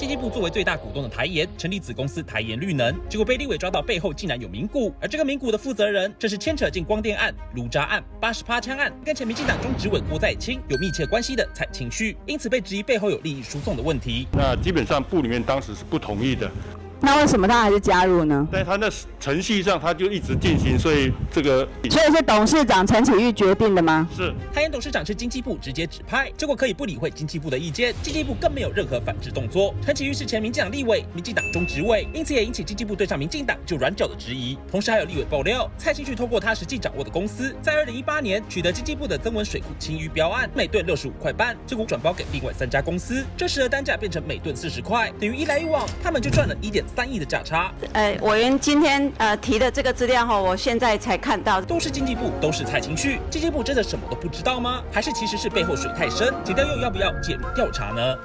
经济部作为最大股东的台盐成立子公司台盐绿能，结果被立委抓到背后竟然有名股，而这个名股的负责人正是牵扯进光电案、卢渣案、88枪案，跟前民进党中执委郭在清有密切关系的蔡清旭，因此被质疑背后有利益输送的问题。那基本上部里面当时是不同意的。那为什么他还是加入呢？在他那程序上，他就一直进行，所以是董事长陈启玉决定的吗？是台盐董事长是经济部直接指派，结果可以不理会经济部的意见，经济部更没有任何反制动作。陈启玉是前民进党立委、民进党中执委，因此也引起经济部对上民进党就软脚的质疑。同时还有立委爆料，蔡清旭透过他实际掌握的公司，在2018年取得经济部的增文水库清淤标案，每吨65块半，这股转包给另外3家公司，这时的单价变成每吨40块，等于一来一往，他们就赚了1.3亿的价差。委员今天提的这个资料我现在才看到，都是经济部，都是蔡清旭，经济部真的什么都不知道吗？还是其实是背后水太深，警调又要不要介入调查呢？